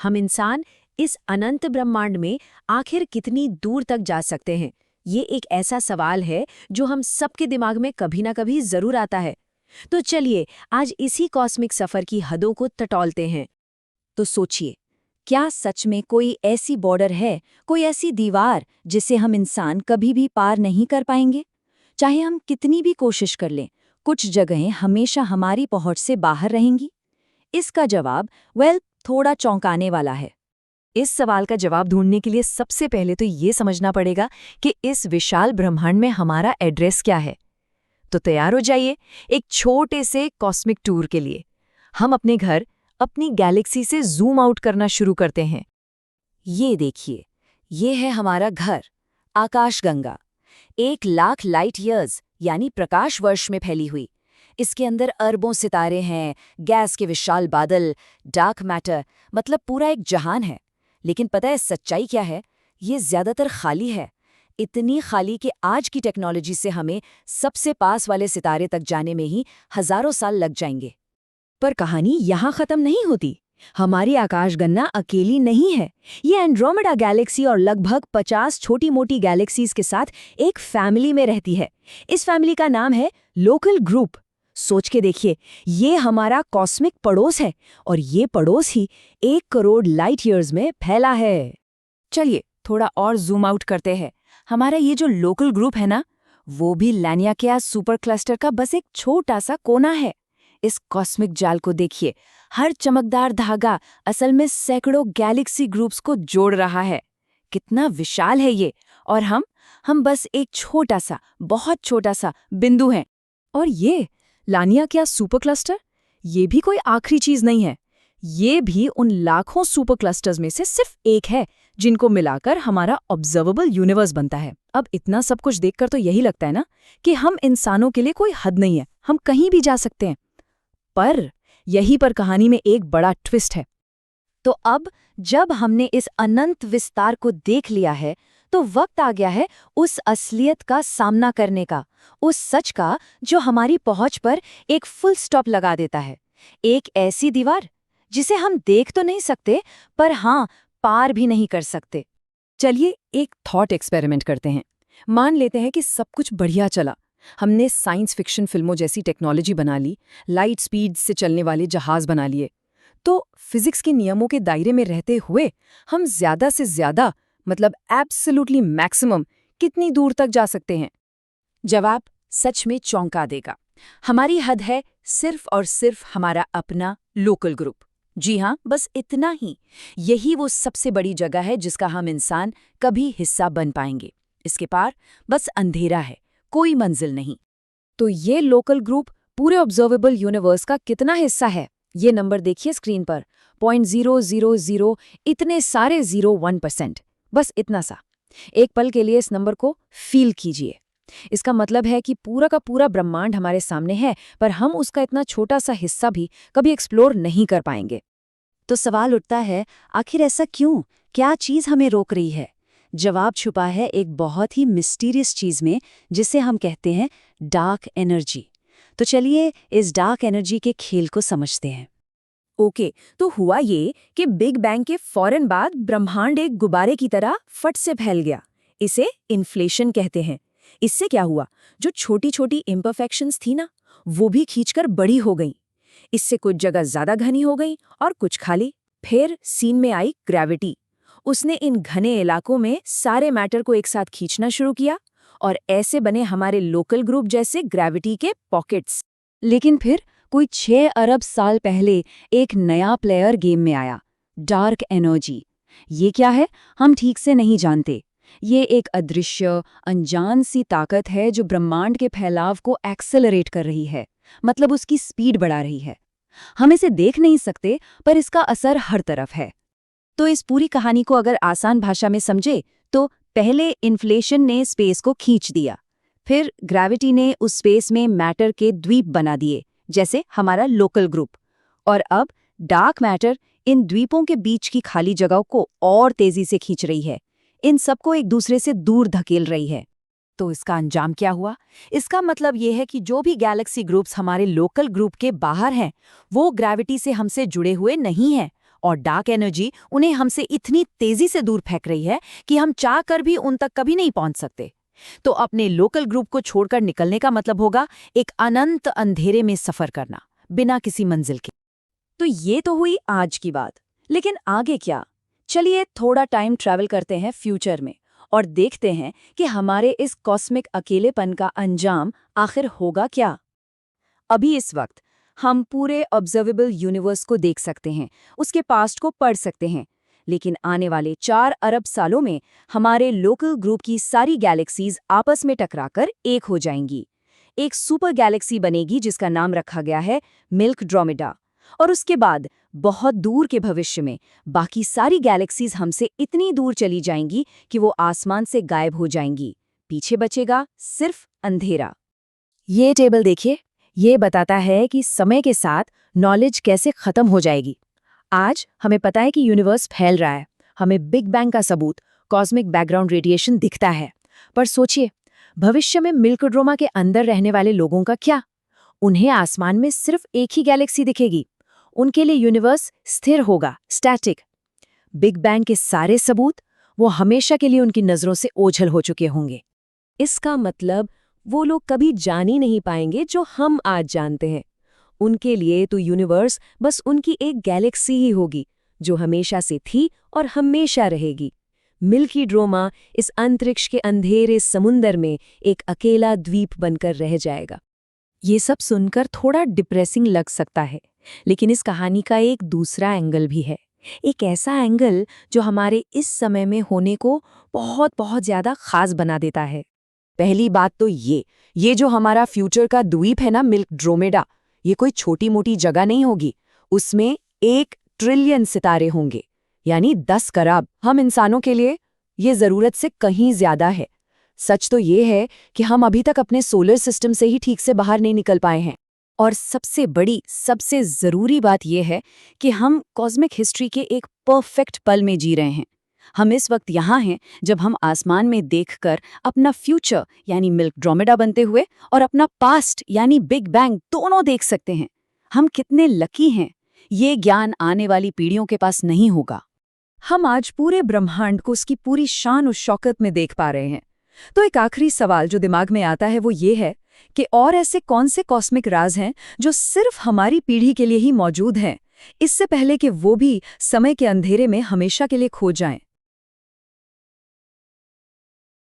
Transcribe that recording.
हम इंसान इस अनंत ब्रह्मांड में आखिर कितनी दूर तक जा सकते हैं? ये एक ऐसा सवाल है जो हम सबके दिमाग में कभी ना कभी जरूर आता है। तो चलिए आज इसी कॉस्मिक सफर की हदों को टटोलते हैं। तो सोचिए, क्या सच में कोई ऐसी बॉर्डर है, कोई ऐसी दीवार जिसे हम इंसान कभी भी पार नहीं कर पाएंगे? चाहे हम कितनी भी कोशिश कर लें, कुछ जगहें हमेशा हमारी पहुंच से बाहर रहेंगी। इसका जवाब थोड़ा चौंकाने वाला है। इस सवाल का जवाब ढूंढने के लिए सबसे पहले तो ये समझना पड़ेगा कि इस विशाल ब्रह्मांड में हमारा एड्रेस क्या है। तो तैयार हो जाइए एक छोटे से कॉस्मिक टूर के लिए। हम अपने घर, अपनी गैलेक्सी से जूम आउट करना शुरू करते हैं। ये देखिए, ये है हमारा घर, आकाशगंगा। 1,00,000 लाइट ईयर्स यानी प्रकाश वर्ष में फैली हुई। इसके अंदर अरबों सितारे हैं, गैस के विशाल बादल, डार्क मैटर, मतलब पूरा एक जहान है। लेकिन पता है सच्चाई क्या है? ये ज्यादातर खाली है। इतनी खाली कि आज की टेक्नोलॉजी से हमें सबसे पास वाले सितारे तक जाने में ही हजारों साल लग जाएंगे। पर कहानी यहाँ खत्म नहीं होती। हमारी आकाशगंगा अकेली नहीं है। ये एंड्रोमेडा गैलेक्सी और लगभग 50 छोटी मोटी गैलेक्सीज के साथ एक फैमिली में रहती है। इस फैमिली का नाम है लोकल ग्रुप। सोच के देखिए, ये हमारा कॉस्मिक पड़ोस है और ये पड़ोस ही 1 करोड़ लाइट ईयर्स में फैला है। चलिए थोड़ा और जूम आउट करते हैं। हमारा ये जो लोकल ग्रुप है ना, वो भी लैनियाकिया सुपर क्लस्टर का बस एक छोटा सा कोना है। इस कॉस्मिक जाल को देखिए, हर चमकदार धागा असल में सैकड़ों गैलेक्सी ग्रुप्स को जोड़ रहा है। कितना विशाल है ये, और हम बस एक छोटा सा, बहुत छोटा सा बिंदु हैं। और ये लैनियाकिया सुपर क्लस्टर, ये भी कोई आखिरी चीज नहीं है। ये भी उन लाखों सुपर क्लस्टर्स में से सिर्फ एक है, जिनको मिलाकर हमारा ऑब्जर्वेबल यूनिवर्स बनता है। अब इतना सब कुछ देखकर तो यही लगता है ना कि हम इंसानों के लिए कोई हद नहीं है, हम कहीं भी जा सकते हैं। पर यहीं पर कहानी में एक बड़ा ट्विस्ट है। तो अब जब हमने इस अनंत विस्तार को देख लिया है, तो वक्त आ गया है उस असलियत का सामना करने का, उस सच का जो हमारी पहुंच पर एक फुल स्टॉप लगा देता है। एक ऐसी दीवार जिसे हम देख तो नहीं सकते, पर हाँ, पार भी नहीं कर सकते। चलिए एक थॉट एक्सपेरिमेंट करते हैं। मान लेते हैं कि सब कुछ बढ़िया चला। हमने साइंस फिक्शन फिल्मों जैसी टेक्नोलॉजी बना ली, लाइट स्पीड से चलने वाले जहाज बना लिए। तो फिजिक्स के नियमों के दायरे में रहते हुए हम ज्यादा से ज्यादा, मतलब एब्सोल्युटली मैक्सिमम, कितनी दूर तक जा सकते हैं? जवाब सच में चौंका देगा। हमारी हद है सिर्फ और सिर्फ हमारा अपना लोकल ग्रुप। जी हाँ, बस इतना ही। यही वो सबसे बड़ी जगह है जिसका हम इंसान कभी हिस्सा बन पाएंगे। इसके पार बस अंधेरा है, कोई मंजिल नहीं। तो ये लोकल ग्रुप पूरे ऑब्जर्वेबल यूनिवर्स का कितना हिस्सा है? ये नंबर देखिए स्क्रीन पर, 0.000 इतने सारे 0.1%। बस इतना सा। एक पल के लिए इस नंबर को फील कीजिए। इसका मतलब है कि पूरा का पूरा ब्रह्मांड हमारे सामने है, पर हम उसका इतना छोटा सा हिस्सा भी कभी एक्सप्लोर नहीं कर पाएंगे। तो सवाल उठता है, आखिर ऐसा क्यों? क्या चीज हमें रोक रही है? जवाब छुपा है एक बहुत ही मिस्टीरियस चीज में, जिसे हम कहते हैं डार्क एनर्जी। तो चलिए इस डार्क एनर्जी के खेल को समझते हैं। ओके, तो हुआ ये कि बिग बैंग के फौरन बाद ब्रह्मांड एक गुब्बारे की तरह फट से फैल गया। इसे इन्फ्लेशन कहते हैं। इससे क्या हुआ? जो छोटी छोटी इम्परफेक्शंस थी ना, वो भी खींचकर बड़ी हो गईं। इससे कुछ जगह ज्यादा घनी हो गई और कुछ खाली। फिर सीन में आई ग्रेविटी। उसने इन घने इलाकों में सारे मैटर को एक साथ खींचना शुरू किया, और ऐसे बने हमारे लोकल ग्रुप जैसे ग्रेविटी के पॉकेट्स। लेकिन फिर कोई 6 अरब साल पहले एक नया प्लेयर गेम में आया, डार्क एनर्जी। ये क्या है हम ठीक से नहीं जानते। ये एक अदृश्य, अनजान सी ताकत है जो ब्रह्मांड के फैलाव को एक्सेलरेट कर रही है, मतलब उसकी स्पीड बढ़ा रही है। हम इसे देख नहीं सकते, पर इसका असर हर तरफ है। तो इस पूरी कहानी को अगर आसान भाषा में समझे, तो पहले इन्फ्लेशन ने स्पेस को खींच दिया, फिर ग्रेविटी ने उस स्पेस में मैटर के द्वीप बना दिए, जैसे हमारा लोकल ग्रुप, और अब डार्क मैटर इन द्वीपों के बीच की खाली जगह को और तेजी से खींच रही है, इन सबको एक दूसरे से दूर धकेल रही है। तो इसका अंजाम क्या हुआ? इसका मतलब ये है कि जो भी गैलेक्सी ग्रुप्स हमारे लोकल ग्रुप के बाहर हैं, वो ग्रेविटी से हमसे जुड़े हुए नहीं हैं और डार्क एनर्जी उन्हें हमसे इतनी तेजी से दूर फेंक रही है कि हम चाह कर भी उन तक कभी नहीं पहुंच सकते। तो अपने लोकल ग्रुप को छोड़कर निकलने का मतलब होगा एक अनंत अंधेरे में सफर करना, बिना किसी मंजिल के। तो ये तो हुई आज की बात, लेकिन आगे क्या? चलिए थोड़ा टाइम ट्रैवल करते हैं फ्यूचर में और देखते हैं कि हमारे इस कॉस्मिक अकेलेपन का अंजाम आखिर होगा क्या। अभी इस वक्त हम पूरे ऑब्जर्वेबल यूनिवर्स को देख सकते हैं, उसके पास्ट को पढ़ सकते हैं, लेकिन आने वाले 4 अरब सालों में हमारे लोकल ग्रुप की सारी गैलेक्सीज आपस में टकराकर एक हो जाएंगी। एक सुपर गैलेक्सी बनेगी जिसका नाम रखा गया है मिल्कड्रोमेडा। और उसके बाद बहुत दूर के भविष्य में बाकी सारी गैलेक्सीज हमसे इतनी दूर चली जाएंगी कि वो आसमान से गायब हो जाएंगी। पीछे बचेगा सिर्फ अंधेरा। ये टेबल देखिए, ये बताता है कि समय के साथ नॉलेज कैसे खत्म हो जाएगी। आज हमें पता है कि यूनिवर्स फैल रहा है, हमें बिग बैंग का सबूत, कॉस्मिक बैकग्राउंड रेडिएशन दिखता है। पर सोचिए, भविष्य में मिल्कड्रोमा के अंदर रहने वाले लोगों का क्या? उन्हें आसमान में सिर्फ एक ही गैलेक्सी दिखेगी। उनके लिए यूनिवर्स स्थिर होगा, स्टैटिक। बिग बैंग के सारे सबूत वो हमेशा के लिए उनकी नजरों से ओझल हो चुके होंगे। इसका मतलब वो लोग कभी जान ही नहीं पाएंगे जो हम आज जानते हैं। उनके लिए तो यूनिवर्स बस उनकी एक गैलेक्सी ही होगी, जो हमेशा से थी और हमेशा रहेगी। मिल्की ड्रोमा इस अंतरिक्ष के अंधेरे समुंदर में एक अकेला द्वीप बनकर रह जाएगा। ये सब सुनकर थोड़ा डिप्रेसिंग लग सकता है, लेकिन इस कहानी का एक दूसरा एंगल भी है। एक ऐसा एंगल जो हमारे इस समय में होने को बहुत बहुत ज्यादा खास बना देता है। पहली बात तो ये जो हमारा फ्यूचर का द्वीप है ना, मिल्कड्रोमेडा, ये कोई छोटी मोटी जगह नहीं होगी। उसमें 1 ट्रिलियन सितारे होंगे, यानी 10 करोड़। हम इंसानों के लिए ये जरूरत से कहीं ज्यादा है। सच तो ये है कि हम अभी तक अपने सोलर सिस्टम से ही ठीक से बाहर नहीं निकल पाए हैं। और सबसे बड़ी, सबसे जरूरी बात यह है कि हम कॉस्मिक हिस्ट्री के एक परफेक्ट पल में जी रहे हैं। हम इस वक्त यहाँ हैं जब हम आसमान में देखकर अपना फ्यूचर यानी मिल्कड्रोमेडा बनते हुए और अपना पास्ट यानी बिग बैंग दोनों देख सकते हैं। हम कितने लकी हैं, ये ज्ञान आने वाली पीढ़ियों के पास नहीं होगा। हम आज पूरे ब्रह्मांड को उसकी पूरी शान और शौकत में देख पा रहे हैं। तो एक आखिरी सवाल जो दिमाग में आता है वो ये है कि और ऐसे कौन से कॉस्मिक राज हैं जो सिर्फ हमारी पीढ़ी के लिए ही मौजूद हैं, इससे पहले कि वो भी समय के अंधेरे में हमेशा के लिए खो जाएं।